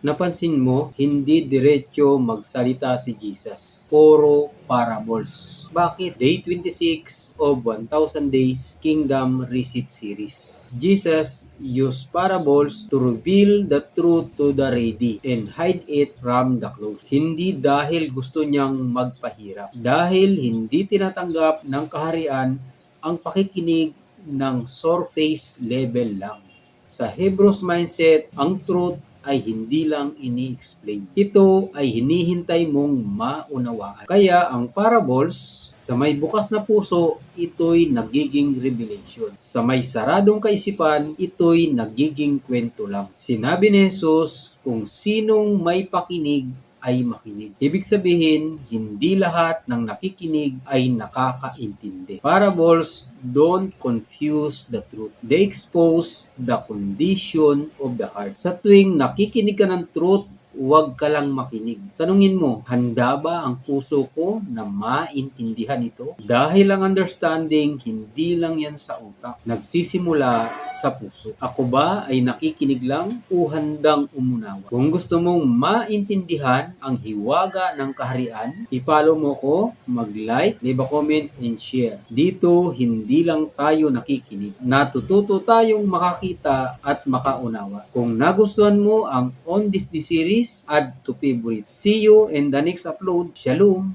Napansin mo, hindi diretso magsalita si Jesus. Puro parables. Bakit? Day 26 of 1000 Days Kingdom Reset Series. Jesus used parables to reveal the truth to the ready and hide it from the close. Hindi dahil gusto niyang magpahirap. Dahil hindi tinatanggap ng kaharian ang pakikinig ng surface level lang. Sa Hebrews mindset, ang truth ay hindi lang ini-explain. Ito ay hinihintay mong maunawaan. Kaya ang parables, sa may bukas na puso, ito'y nagiging revelation. Sa may saradong kaisipan, ito'y nagiging kwento lang. Sinabi ni Jesus, kung sinong may pakinig, ay makinig. Ibig sabihin, hindi lahat ng nakikinig ay nakakaintindi. Parables don't confuse the truth. They expose the condition of the heart. Sa tuwing nakikinig ka ng truth, huwag ka lang makinig. Tanungin mo, handa ba ang puso ko na maintindihan ito? Dahil ang understanding, hindi lang yan sa utak. Nagsisimula sa puso. Ako ba ay nakikinig lang o handang umunawa? Kung gusto mong maintindihan ang hiwaga ng kaharian, i-follow mo ko, mag-like, leave a comment, and share. Dito, hindi lang tayo nakikinig. Natututo tayong makakita at makaunawa. Kung nagustuhan mo ang On This series, add to favorite. See you in the next upload. Shalom!